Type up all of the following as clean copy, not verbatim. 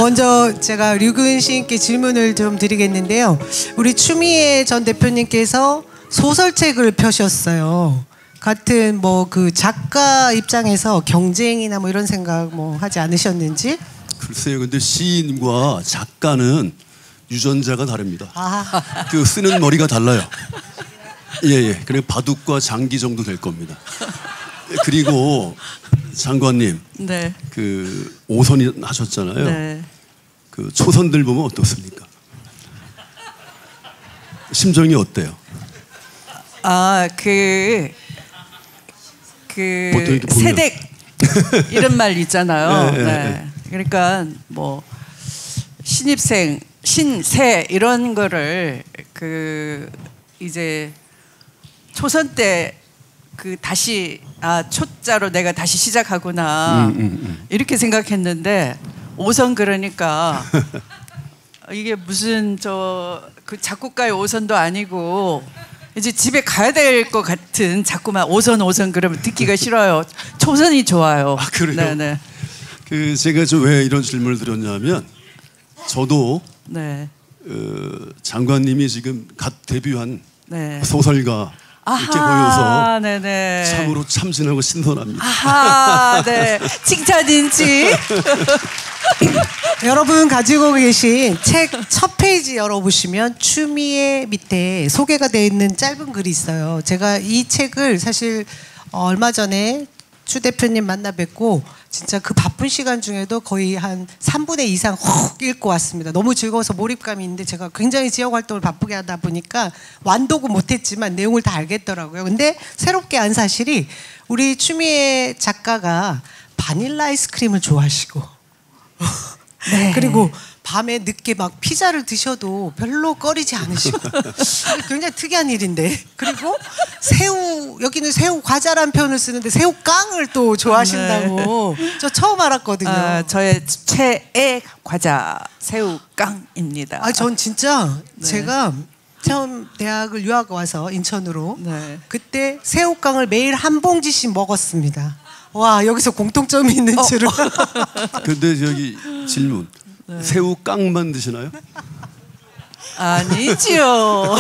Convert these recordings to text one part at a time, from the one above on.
먼저 제가 류근 시인께 질문을 좀 드리겠는데요. 우리 추미애 전 대표님께서 소설책을 펴셨어요. 같은 뭐 그 작가 입장에서 경쟁이나 뭐 이런 생각 뭐 하지 않으셨는지? 글쎄요. 근데 시인과 작가는 유전자가 다릅니다. 그 쓰는 머리가 달라요. 예. 그리고 바둑과 장기 정도 될 겁니다. 그리고 장관님, 네. 그 5선 하셨잖아요. 네. 그 초선들 보면 어떻습니까? 심정이 어때요? 보통 이렇게 보면. 세댁 이런 말 있잖아요. 네. 네. 그러니까 뭐 신입생, 신세 이런 거를 그 이제 초선 때 그 다시 초자로 내가 다시 시작하구나 이렇게 생각했는데 5선 그러니까 이게 무슨 그 작곡가의 5선도 아니고 이제 집에 가야 될 것 같은 자꾸만 5선 그러면 듣기가 싫어요. 초선이 좋아요. 그래요? 네네. 그 제가 왜 이런 질문을 드렸냐면 저도 네. 장관님이 지금 갓 데뷔한 네. 소설가 이렇게 보여서 네네. 참으로 참신하고 신선합니다. 네. 칭찬인지. 여러분 가지고 계신 책 첫 페이지 열어보시면 추미애 밑에 소개가 되어 있는 짧은 글이 있어요. 제가 이 책을 사실 얼마 전에 추 대표님 만나 뵙고 진짜 그 바쁜 시간 중에도 거의 한 3분의 2 이상 훅 읽고 왔습니다. 너무 즐거워서 몰입감이 있는데 제가 굉장히 지역 활동을 바쁘게 하다 보니까 완독은 못했지만 내용을 다 알겠더라고요. 근데 새롭게 안 사실이 우리 추미애 작가가 바닐라 아이스크림을 좋아하시고 네. 그리고 밤에 늦게 막 피자를 드셔도 별로 꺼리지 않으시고 굉장히 특이한 일인데 그리고 새우 여기는 새우 과자란 표현을 쓰는데 새우깡을 또 좋아하신다고 저 처음 알았거든요. 저의 최애 과자 새우깡입니다. 전 진짜 제가 처음 대학을 유학 와서 인천으로 그때 새우깡을 매일 한 봉지씩 먹었습니다. 와 여기서 공통점이 있는 줄은. 근데 저기 질문. 새우깡만 드시나요? 아니지요.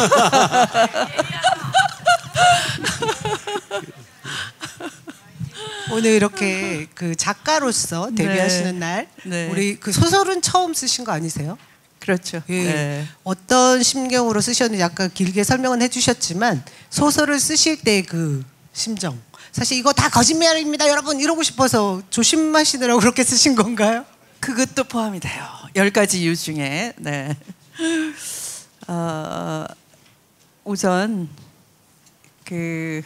오늘 이렇게 그 작가로서 데뷔하시는 날 우리 그 소설은 처음 쓰신 거 아니세요? 그렇죠. 예. 어떤 심경으로 쓰셨는지 아까 길게 설명은 해주셨지만 소설을 쓰실 때 그 심정 사실 이거 다 거짓말입니다 여러분 이러고 싶어서 조심하시느라고 그렇게 쓰신 건가요? 그것도 포함이 돼요. 10가지 이유 중에. 네. 우선 그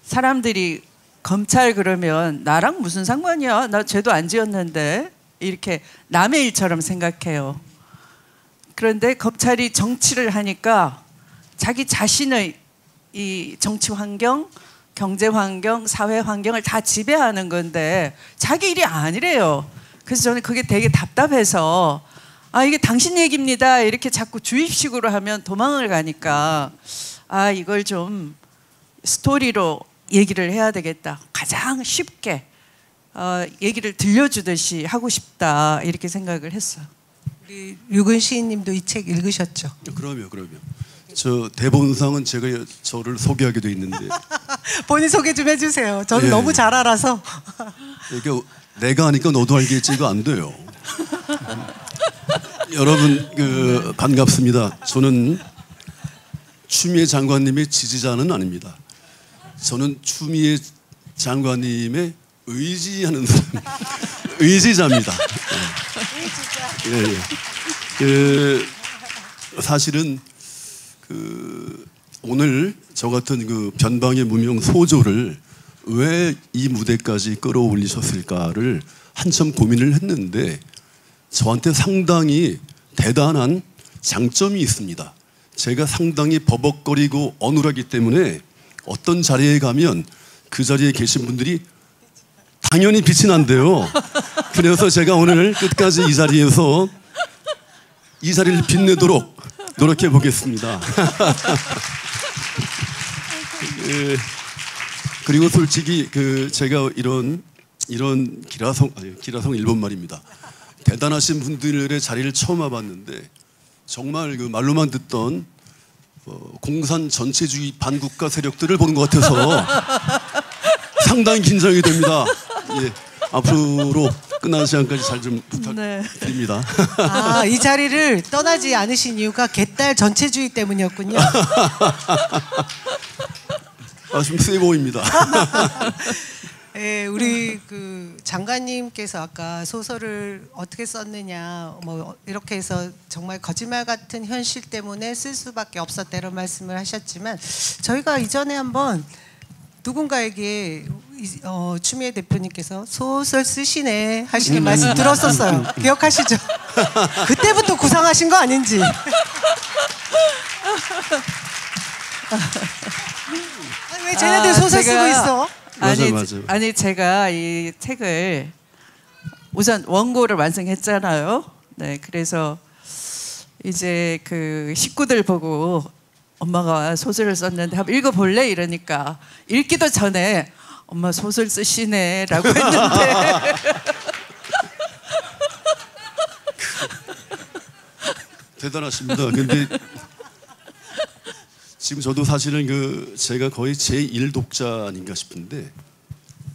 사람들이 검찰 그러면 나랑 무슨 상관이야? 나 죄도 안 지었는데 이렇게 남의 일처럼 생각해요. 그런데 검찰이 정치를 하니까 자기 자신의 이 정치 환경, 경제 환경, 사회 환경을 다 지배하는 건데 자기 일이 아니래요. 그래서 저는 그게 되게 답답해서 이게 당신 얘기입니다 이렇게 자꾸 주입식으로 하면 도망을 가니까 이걸 좀 스토리로 얘기를 해야 되겠다. 가장 쉽게 얘기를 들려주듯이 하고 싶다 이렇게 생각을 했어요. 우리 류근 시인님도 이 책 읽으셨죠? 그럼요. 저 대본상은 제가 저를 소개하게 돼 있는데 본인 소개 좀 해주세요. 저는 너무 잘 알아서. 이게 내가 하니까 너도 알겠지 이거 안 돼요. 여러분 반갑습니다. 저는 추미애 장관님의 지지자는 아닙니다. 저는 추미애 장관님의 의지하는 사람, 의지자입니다. 사실은 오늘 저 같은 그 변방의 무명 소조를 왜 이 무대까지 끌어올리셨을까를 한참 고민을 했는데 저한테 상당히 대단한 장점이 있습니다. 제가 상당히 버벅거리고 어눌하기 때문에 어떤 자리에 가면 그 자리에 계신 분들이 당연히 빛이 난대요. 그래서 제가 오늘 끝까지 이 자리에서 이 자리를 빛내도록 노력해 보겠습니다. 그리고 솔직히 제가 이런 기라성 일본 말입니다. 대단하신 분들의 자리를 처음 와봤는데 정말 그 말로만 듣던 공산 전체주의 반국가 세력들을 보는 것 같아서 상당히 긴장이 됩니다. 예, 앞으로 끝나는 시간까지 잘 좀 부탁드립니다. 아, 이 자리를 떠나지 않으신 이유가 개딸 전체주의 때문이었군요. 좀 세 보입니다. 예, 우리 그 장관님께서 아까 소설을 어떻게 썼느냐 뭐 이렇게 해서 정말 거짓말 같은 현실 때문에 쓸 수밖에 없었다 이런 말씀을 하셨지만 저희가 이전에 한번 누군가에게 추미애 대표님께서 소설 쓰시네 하시는 말씀 들었었어요. 기억하시죠? 그때부터 구상하신 거 아닌지. 아니, 왜 쟤네들 소설 쓰고 있어? 맞아요. 아니 제가 이 책을 우선 원고를 완성했잖아요. 네, 그래서 이제 그 식구들 보고 엄마가 소설을 썼는데 한번 읽어볼래 이러니까 읽기도 전에 엄마 소설 쓰시네라고 했는데 대단하십니다. 근데 지금 저도 사실은 그 제가 거의 제1 독자 아닌가 싶은데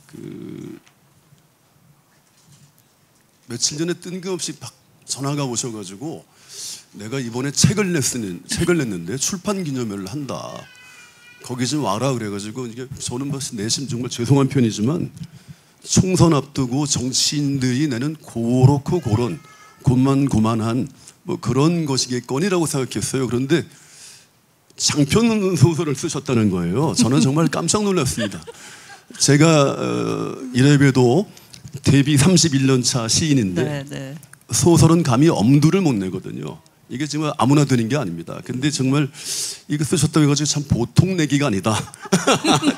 그 며칠 전에 뜬금없이 전화가 오셔가지고 내가 이번에 책을 냈는데 출판 기념회를 한다. 거기 좀 와라 그래가지고 이게 저는 내심 정말 죄송한 편이지만 총선 앞두고 정치인들이 내는 고렇고 고런 고만고만한 뭐 그런 것이겠거니라고 생각했어요. 그런데 장편 소설을 쓰셨다는 거예요. 저는 정말 깜짝 놀랐습니다. 제가 이래봬도 데뷔 31년 차 시인인데 소설은 감히 엄두를 못 내거든요. 이게 정말 아무나 되는 게 아닙니다. 근데 정말 이거 쓰셨다고 해가지고 참 보통 내기가 아니다.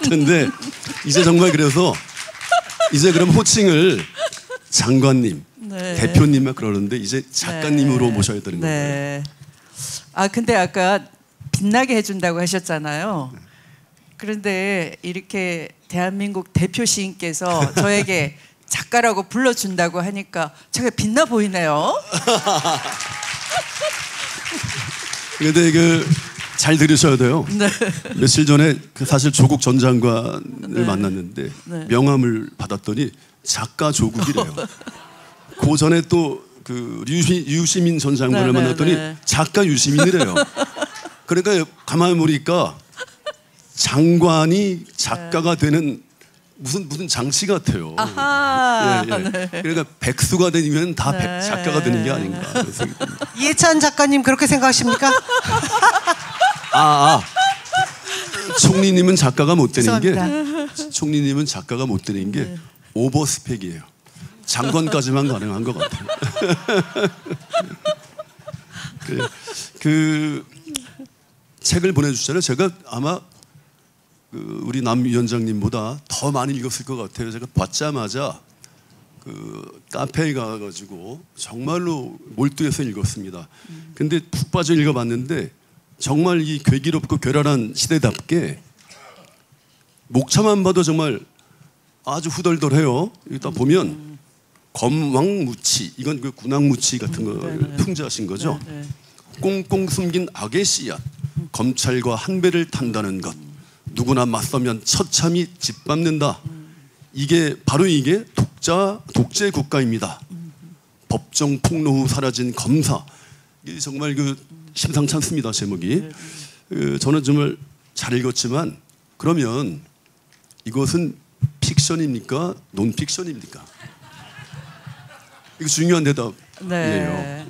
근데 이제 정말 그래서 이제 그럼 호칭을 장관님, 대표님만 그러는데 이제 작가님으로 모셔야 되는 거예요. 아 근데 아까 빛나게 해준다고 하셨잖아요. 그런데 이렇게 대한민국 대표 시인께서 저에게 작가라고 불러준다고 하니까 제가 빛나 보이네요. 근데 잘 들으셔야 돼요. 네. 며칠 전에 사실 조국 전 장관을 만났는데 명함을 받았더니 작가 조국이래요. 그 전에 또 그 유시민 전 장관을 만났더니 작가 유시민이래요. 그러니까 가만히 보니까 장관이 작가가 되는 무슨 장치 같아요. 아하. 그러니까 백수가 되면 다 작가가 되는 게 아닌가. 이해찬 작가님 그렇게 생각하십니까? 총리님은 작가가 못 되는 죄송합니다. 게 총리님은 작가가 못 되는 게 오버스펙이에요. 장관까지만 가능한 것 같아요. 그 책을 보내주셨잖아요. 제가 아마 우리 남 위원장님보다 더 많이 읽었을 것 같아요. 제가 받자마자 그 카페에 가가지고 정말로 몰두해서 읽었습니다. 근데 푹 빠져 읽어봤는데 정말 이 괴기롭고 괴랄한 시대답게 목차만 봐도 정말 아주 후덜덜해요. 일단 보면 검왕무치, 이건 그 군왕무치 같은 걸 풍자하신 거죠. 꽁꽁 숨긴 악의 씨앗, 검찰과 한 배를 탄다는 것, 누구나 맞서면 처참히 짓밟는다. 이게 바로 이게 독재 국가입니다. 법정 폭로 후 사라진 검사. 이게 정말 그 심상치 않습니다. 제목이. 저는 정말 잘 읽었지만 그러면 이것은 픽션입니까? 논픽션입니까? 이거 중요한 대답이에요.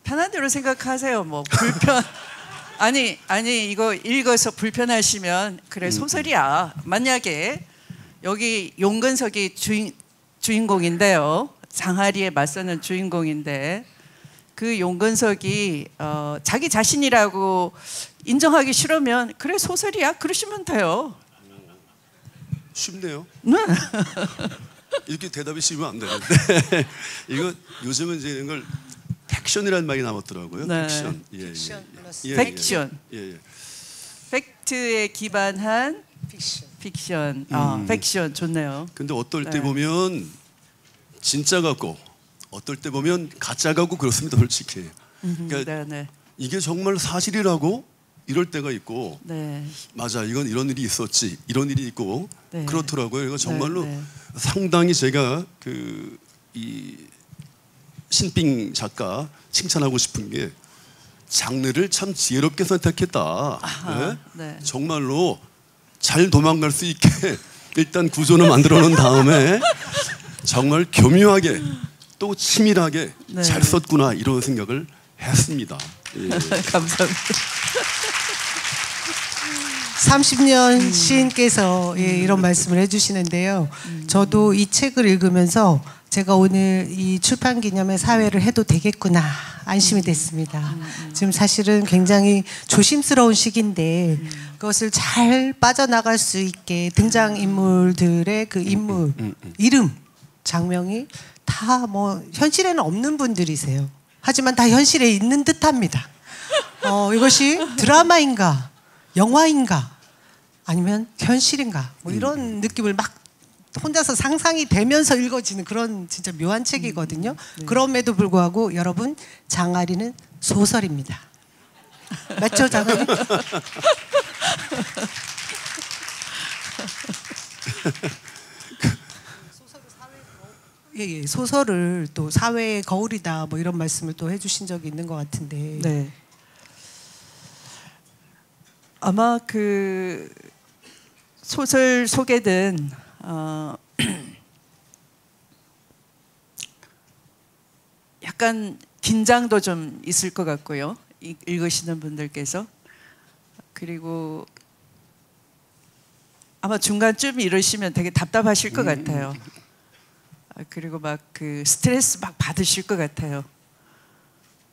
편한 대로 생각하세요. 뭐 불편 아니 이거 읽어서 불편하시면 그래 소설이야. 만약에 여기 용근석이 주인공인데요. 장하리에 맞서는 주인공인데 그 용근석이 자기 자신이라고 인정하기 싫으면 그래 소설이야. 그러시면 돼요. 쉽네요. 네. 이렇게 대답이 쉬우면 안 되는데 이거 요즘은 이제 이걸 팩션이라는 말이 나왔더라고요. 팩션. 팩션. 팩트에 기반한 픽션. 팩션 좋네요. 근데 어떨 때 보면 진짜 같고 어떨 때 보면 가짜 같고 그렇습니다, 솔직히. 그러니까 네, 네. 이게 정말 사실이라고 이럴 때가 있고 네. 맞아 이건 이런 일이 있었지 이런 일이 있고 네. 그렇더라고요. 이거 정말로 네, 네. 상당히 제가 이 신빙 작가 칭찬하고 싶은 게 장르를 참 지혜롭게 선택했다. 아하, 네? 네. 정말로 잘 도망갈 수 있게 일단 구조는 만들어 놓은 다음에 정말 교묘하게 또 치밀하게 네. 잘 썼구나 이런 생각을 했습니다. 예. 감사합니다. 30년 시인께서 이런 말씀을 해주시는데요. 저도 이 책을 읽으면서 제가 오늘 이 출판 기념회 사회를 해도 되겠구나 안심이 됐습니다. 지금 사실은 굉장히 조심스러운 시기인데 그것을 잘 빠져나갈 수 있게 등장 인물들의 그 인물, 이름, 장명이 다 뭐 현실에는 없는 분들이세요. 하지만 다 현실에 있는 듯합니다. 이것이 드라마인가 영화인가 아니면 현실인가 뭐 이런 느낌을 막 혼자서 상상이 되면서 읽어지는 그런 진짜 묘한 책이거든요. 네. 그럼에도 불구하고 여러분 장아리는 소설입니다. 맞죠, 장아리? 예, 소설을 또 사회의 거울이다 뭐 이런 말씀을 또 해주신 적이 있는 것 같은데. 네. 아마 그 소설 소개든 약간 긴장도 좀 있을 것 같고요. 읽으시는 분들께서. 그리고 아마 중간쯤 이러시면 되게 답답하실 것 같아요. 그리고 막 그 스트레스 막 받으실 것 같아요.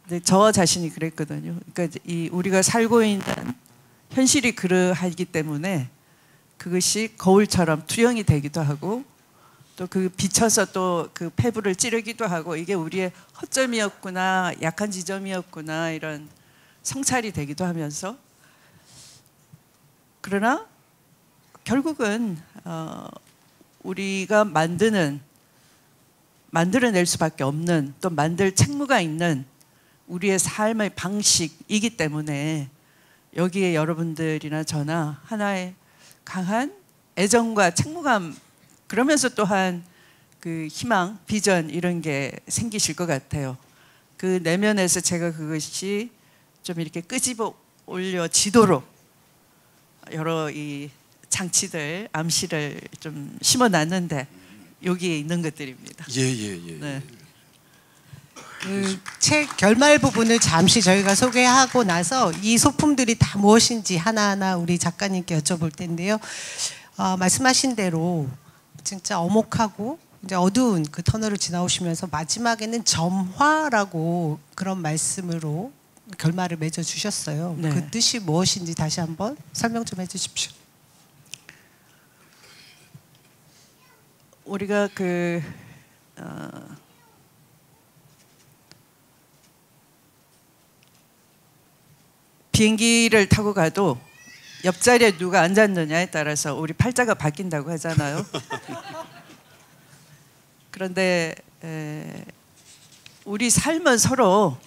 근데 저 자신이 그랬거든요. 그러니까 이 우리가 살고 있는 현실이 그러하기 때문에 그것이 거울처럼 투영이 되기도 하고 또 그 비춰서 또 그 폐부를 찌르기도 하고 이게 우리의 허점이었구나 약한 지점이었구나 이런 성찰이 되기도 하면서 그러나 결국은 우리가 만들어낼 수밖에 없는 또 만들 책무가 있는 우리의 삶의 방식이기 때문에 여기에 여러분들이나 저나 하나의 강한 애정과 책무감 그러면서 또한 그 희망, 비전 이런 게 생기실 것 같아요. 그 내면에서 제가 그것이 좀 이렇게 끄집어 올려지도록 여러 이 장치들, 암시를 좀 심어놨는데 여기에 있는 것들입니다. 예. 네. 그 책 결말 부분을 잠시 저희가 소개하고 나서 이 소품들이 다 무엇인지 하나하나 우리 작가님께 여쭤볼 텐데요. 말씀하신 대로 진짜 어목하고 이제 어두운 그 터널을 지나오시면서 마지막에는 점화라고 그런 말씀으로 결말을 맺어 주셨어요. 네. 그 뜻이 무엇인지 다시 한번 설명 좀 해주십시오. 우리가 비행기를 타고 가도 옆자리에 누가 앉았느냐에 따라서 우리 팔자가 바뀐다고 하잖아요. 그런데 우리 삶은 서로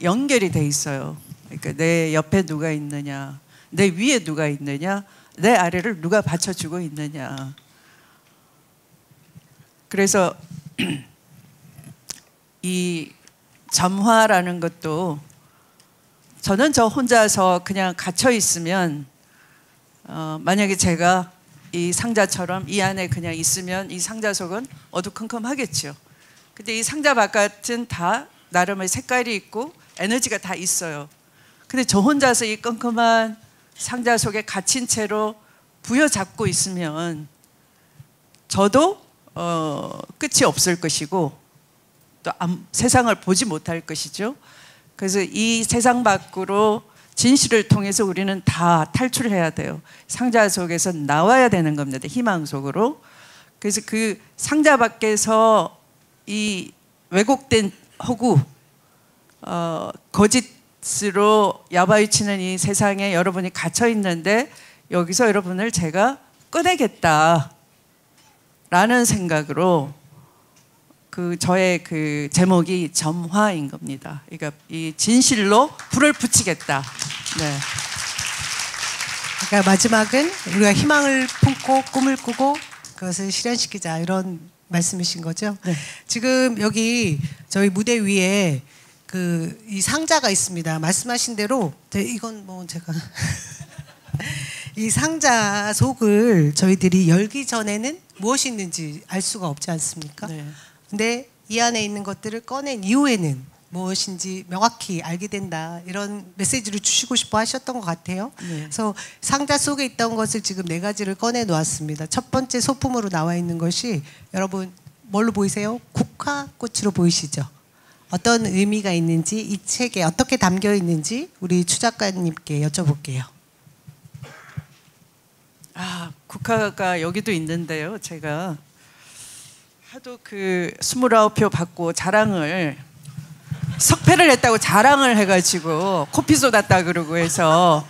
연결이 돼 있어요. 그러니까 내 옆에 누가 있느냐, 내 위에 누가 있느냐, 내 아래를 누가 받쳐주고 있느냐. 그래서 이 점화라는 것도 저는 저 혼자서 그냥 갇혀 있으면 만약에 제가 이 상자처럼 이 안에 그냥 있으면 이 상자 속은 어두컴컴하겠죠. 근데 이 상자 바깥은 다 나름의 색깔이 있고 에너지가 다 있어요. 근데 저 혼자서 이 컴컴한 상자 속에 갇힌 채로 부여잡고 있으면 저도 끝이 없을 것이고 또 세상을 보지 못할 것이죠. 그래서 이 세상 밖으로 진실을 통해서 우리는 다 탈출해야 돼요. 상자 속에서 나와야 되는 겁니다. 희망 속으로. 그래서 그 상자 밖에서 이 왜곡된 허구, 거짓으로 야바이치는 이 세상에 여러분이 갇혀 있는데 여기서 여러분을 제가 꺼내겠다. 라는 생각으로 그 저의 그 제목이 점화인 겁니다. 그러니까 이 진실로 불을 붙이겠다. 네. 그러니까 마지막은 우리가 희망을 품고 꿈을 꾸고 그것을 실현시키자 이런 말씀이신 거죠. 네. 지금 여기 저희 무대 위에 그 이 상자가 있습니다. 말씀하신 대로 이건 뭐 제가 이 상자 속을 저희들이 열기 전에는 무엇이 있는지 알 수가 없지 않습니까? 네. 근데 이 안에 있는 것들을 꺼낸 이후에는 무엇인지 명확히 알게 된다 이런 메시지를 주시고 싶어 하셨던 것 같아요. 네. 그래서 상자 속에 있던 것을 지금 4가지를 꺼내 놓았습니다. 첫 번째 소품으로 나와 있는 것이 여러분 뭘로 보이세요? 국화꽃으로 보이시죠? 어떤 의미가 있는지 이 책에 어떻게 담겨 있는지 우리 추 작가님께 여쭤볼게요. 아, 국화가 여기도 있는데요. 제가 하도 그 29표 받고 자랑을 석패를 했다고 자랑을 해가지고 코피 쏟았다 그러고 해서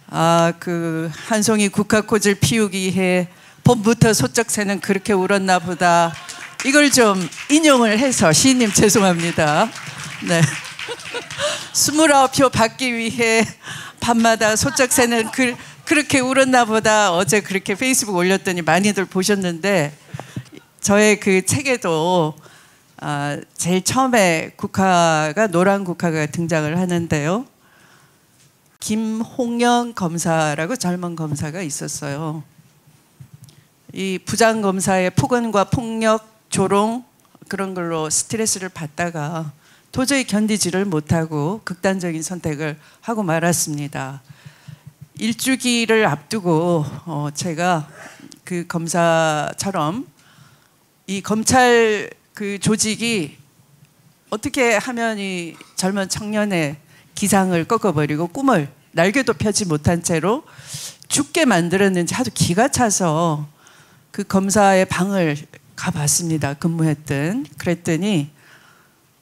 아, 그 한 송이 국화꽃을 피우기 위해 봄부터 소쩍새는 그렇게 울었나 보다. 이걸 좀 인용을 해서 시인님 죄송합니다. 네. 29표 받기 위해 밤마다 소쩍새는 그렇게 울었나 보다. 어제 그렇게 페이스북 올렸더니 많이들 보셨는데 저의 그 책에도 제일 처음에 국화가 노란 국화가 등장을 하는데요. 김홍영 검사라고 젊은 검사가 있었어요. 이 부장 검사의 폭언과 폭력, 조롱 그런 걸로 스트레스를 받다가 도저히 견디지를 못하고 극단적인 선택을 하고 말았습니다. 일주기를 앞두고 제가 그 검사처럼 이 검찰 그 조직이 어떻게 하면 이 젊은 청년의 기상을 꺾어버리고 꿈을 날개도 펴지 못한 채로 죽게 만들었는지 하도 기가 차서 그 검사의 방을 가봤습니다. 근무했던. 그랬더니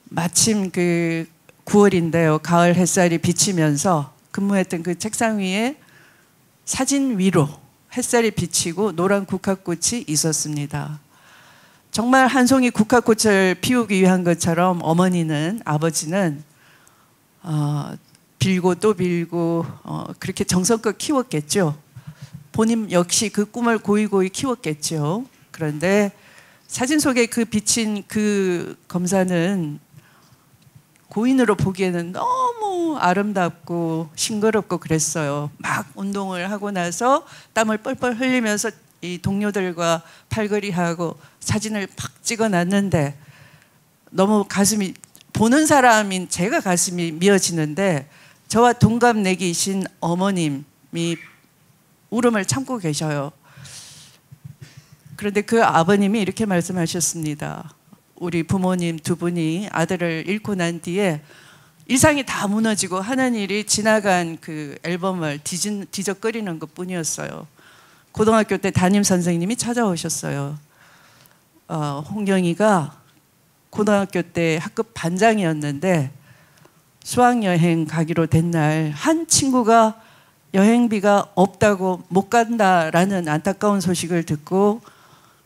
마침 그 9월인데요. 가을 햇살이 비치면서 근무했던 그 책상 위에 사진 위로 햇살이 비치고 노란 국화꽃이 있었습니다. 정말 한 송이 국화꽃을 피우기 위한 것처럼 어머니는 아버지는 빌고 또 빌고 그렇게 정성껏 키웠겠죠. 본인 역시 그 꿈을 고이고이 키웠겠죠. 그런데 사진 속에 그 비친 그 검사는 고인으로 보기에는 너무 아름답고 싱그럽고 그랬어요. 막 운동을 하고 나서 땀을 뻘뻘 흘리면서 이 동료들과 팔걸이하고 사진을 팍 찍어놨는데 너무 가슴이 보는 사람인 제가 가슴이 미어지는데 저와 동갑내기신 어머님이 울음을 참고 계셔요. 그런데 그 아버님이 이렇게 말씀하셨습니다. 우리 부모님 두 분이 아들을 잃고 난 뒤에 일상이 다 무너지고 하는 일이 지나간 그 앨범을 뒤적거리는 것 뿐이었어요. 고등학교 때 담임 선생님이 찾아오셨어요. 홍경이가 고등학교 때 학급 반장이었는데 수학여행 가기로 된 날 한 친구가 여행비가 없다고 못 간다라는 안타까운 소식을 듣고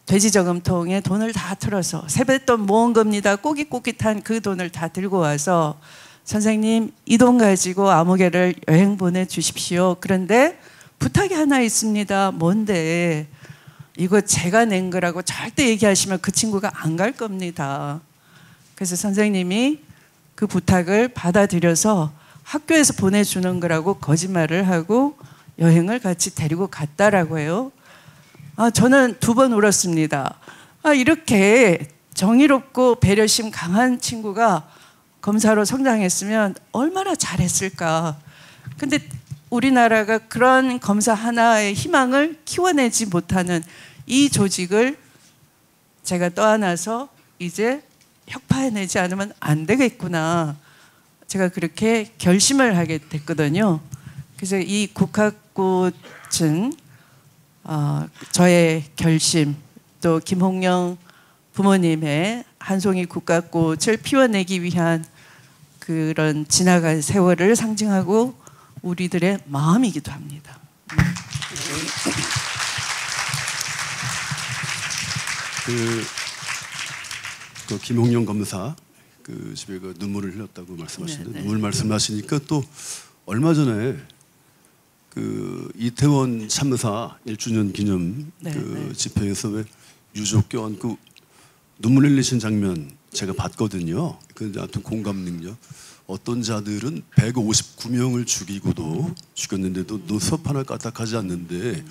돼지저금통에 돈을 다 틀어서 세뱃돈 모은 겁니다. 꼬깃꼬깃한 그 돈을 다 들고 와서 선생님 이 돈 가지고 아무개를 여행 보내주십시오. 그런데 부탁이 하나 있습니다. 뭔데? 이거 제가 낸 거라고 절대 얘기하시면 그 친구가 안 갈 겁니다. 그래서 선생님이 그 부탁을 받아들여서 학교에서 보내주는 거라고 거짓말을 하고 여행을 같이 데리고 갔다라고 해요. 저는 2번 울었습니다. 이렇게 정의롭고 배려심 강한 친구가 검사로 성장했으면 얼마나 잘했을까. 근데 우리나라가 그런 검사 하나의 희망을 키워내지 못하는 이 조직을 제가 떠안아서 이제 혁파해내지 않으면 안 되겠구나. 제가 그렇게 결심을 하게 됐거든요. 그래서 이 국화꽃은 저의 결심, 또 김홍영 부모님의 한 송이 국화꽃을 피워내기 위한 그런 지나간 세월을 상징하고 우리들의 마음이기도 합니다. 그 김홍영 검사 그 집에 그 눈물을 흘렸다고 말씀하시는데 눈물 말씀하시니까 또 얼마 전에 그 이태원 참사 1주년 기념 그 집회에서 왜 유족 껴안고 눈물 흘리신 장면 제가 봤거든요. 그 아무튼 공감 능력. 어떤 자들은 159명을 죽였는데도 눈썹 하나 까딱하지 않는데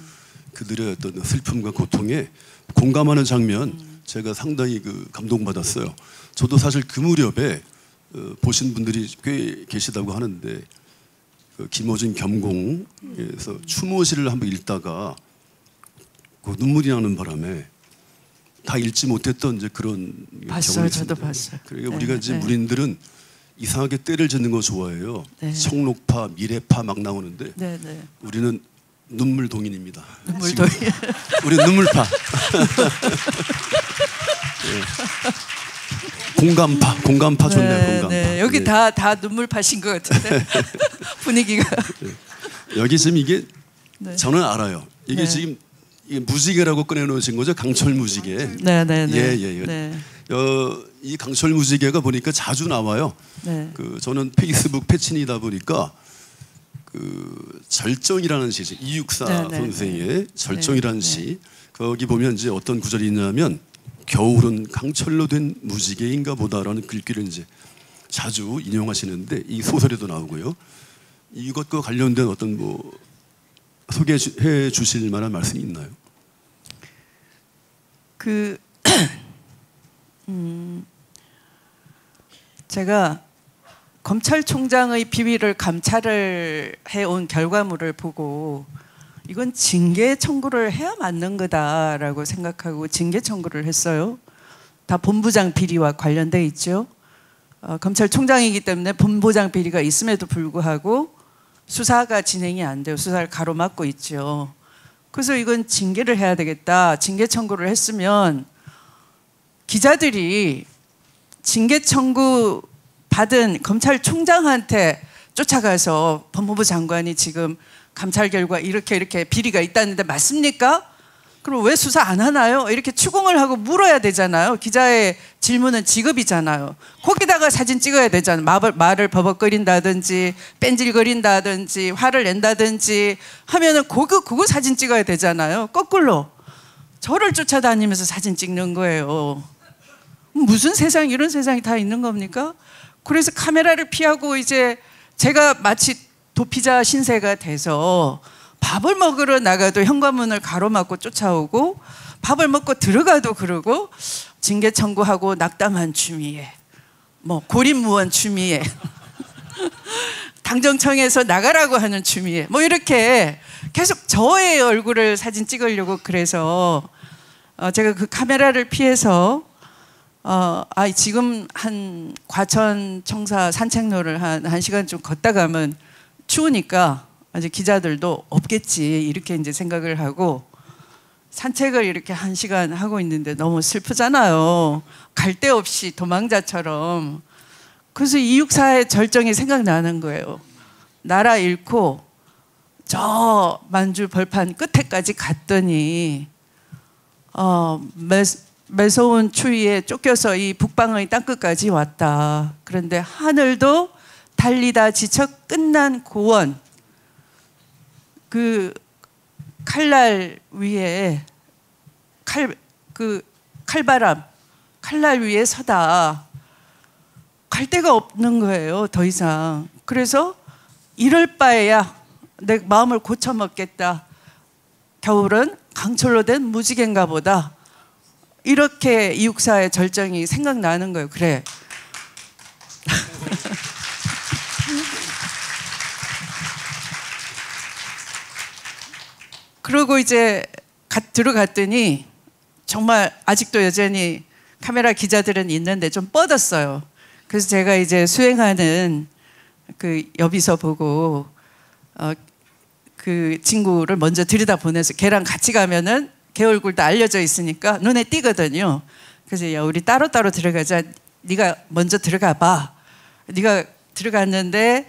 그들의 어떤 슬픔과 고통에 공감하는 장면 제가 상당히 그 감동받았어요. 저도 사실 그 무렵에 보신 분들이 꽤 계시다고 하는데 그 김어준 겸공에서 추모시를 한번 읽다가 그 눈물이 나는 바람에 다 읽지 못했던 이제 그런 봤어요. 저도 봤어요. 그러니까 우리가 이제 우리들은 이상하게 때를 짓는 거 좋아해요. 청록파, 미래파 막 나오는데 우리는 눈물 동인입니다. 눈물 동인. 우리 눈물파. 공감파 좋네요. 공감파. 네. 여기 다 눈물파신 것 같은데 분위기가. 여기 지금 이게 저는 알아요. 이게 지금 이게 무지개라고 꺼내놓으신 거죠? 강철 무지개. 네. 이 강철 무지개가 보니까 자주 나와요. 그 저는 페이스북 패친이다 보니까 그 절정이라는 시, 이육사 선생의 절정이라는 시 거기 보면 이제 어떤 구절이 있냐면 겨울은 강철로 된 무지개인가 보다라는 글귀를 이제 자주 인용하시는데 이 소설에도 나오고요. 이것과 관련된 어떤 뭐 소개해 주실 만한 말씀이 있나요? 제가 검찰총장의 비위를 감찰을 해온 결과물을 보고 이건 징계 청구를 해야 맞는 거다라고 생각하고 징계 청구를 했어요. 다 본부장 비리와 관련돼 있죠. 검찰총장이기 때문에 본부장 비리가 있음에도 불구하고 수사가 진행이 안 돼요. 수사를 가로막고 있죠. 그래서 이건 징계를 해야 되겠다. 징계 청구를 했으면 기자들이 징계 청구 받은 검찰총장한테 쫓아가서 법무부 장관이 지금 감찰 결과 이렇게 비리가 있다는데 맞습니까? 그럼 왜 수사 안 하나요? 이렇게 추궁을 하고 물어야 되잖아요. 기자의 질문은 직업이잖아요. 거기다가 사진 찍어야 되잖아요. 말을 버벅거린다든지 뺀질거린다든지 화를 낸다든지 하면은 그거 사진 찍어야 되잖아요. 거꾸로 저를 쫓아다니면서 사진 찍는 거예요. 무슨 세상 이런 세상이 다 있는 겁니까? 그래서 카메라를 피하고 이제 제가 마치 도피자 신세가 돼서 밥을 먹으러 나가도 현관문을 가로막고 쫓아오고 밥을 먹고 들어가도 그러고 징계 청구하고 낙담한 추미애 뭐 고립무원 추미애 당정청에서 나가라고 하는 추미애 뭐 이렇게 계속 저의 얼굴을 사진 찍으려고 그래서 제가 그 카메라를 피해서 지금 한 과천 청사 산책로를 한 1시간 좀 걷다 가면 추우니까 이제 기자들도 없겠지 이렇게 이제 생각을 하고 산책을 이렇게 1시간 하고 있는데 너무 슬프잖아요. 갈 데 없이 도망자처럼. 그래서 이육사의 절정이 생각나는 거예요. 나라 잃고 저 만주 벌판 끝에까지 갔더니 매서운 추위에 쫓겨서 이 북방의 땅끝까지 왔다. 그런데 하늘도 달리다 지쳐 끝난 고원 그 칼날 위에 칼날 위에 서다 갈 데가 없는 거예요. 더 이상. 그래서 이럴 바에야 내 마음을 고쳐 먹겠다. 겨울은 강철로 된 무지개인가 보다. 이렇게 이육사의 절정이 생각나는 거예요. 그래. 그러고 이제 들어갔더니 정말 아직도 여전히 카메라 기자들은 있는데 좀 뻗었어요. 그래서 제가 이제 수행하는 그 여비서 보고 그 친구를 먼저 들여다보내서 걔랑 같이 가면은 걔 얼굴도 알려져 있으니까 눈에 띄거든요. 그래서 야 우리 따로따로 들어가자. 네가 먼저 들어가 봐. 네가 들어갔는데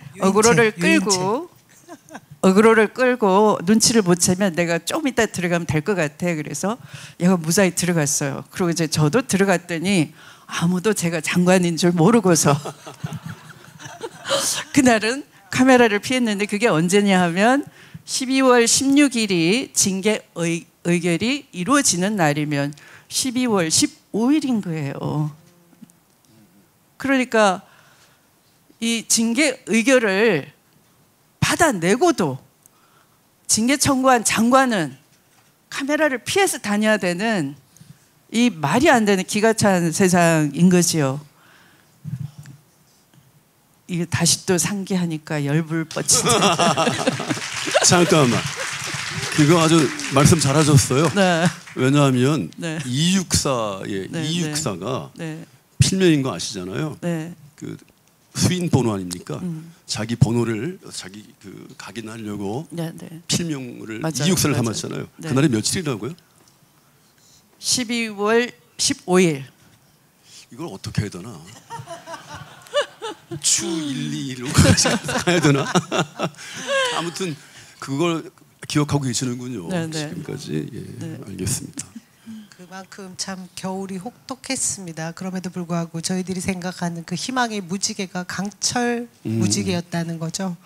어그로를 끌고 눈치를 못 채면 내가 좀 이따 들어가면 될 것 같아. 그래서 얘가 무사히 들어갔어요. 그리고 이제 저도 들어갔더니 아무도 제가 장관인 줄 모르고서 그날은 카메라를 피했는데 그게 언제냐 하면 12월 16일이 징계 의결이 이루어지는 날이면 12월 15일인 거예요. 그러니까 이 징계 의결을 받아내고도 징계 청구한 장관은 카메라를 피해서 다녀야 되는 이 말이 안 되는 기가 찬 세상인 거지요. 이게 다시 또 상기하니까 열불 뻗친다. 잠깐만. 그거 아주 말씀 잘하셨어요. 네. 왜냐하면 네. 이육사의 네, 이육사가 네. 필명인 거 아시잖아요. 네. 그 수인 번호 아닙니까? 자기 번호를 자기 그 각인하려고 네, 네. 필명을 맞아요, 이육사를 맞아요. 담았잖아요. 네. 그날이 며칠이라고요? 12월 15일. 이걸 어떻게 해야 되나? 주 1, 2일로 가야 되나? 아무튼 그걸 기억하고 계시는군요. 네, 네. 지금까지. 예, 네. 알겠습니다. 그만큼 참 겨울이 혹독했습니다. 그럼에도 불구하고 저희들이 생각하는 그 희망의 무지개가 강철 무지개였다는 거죠.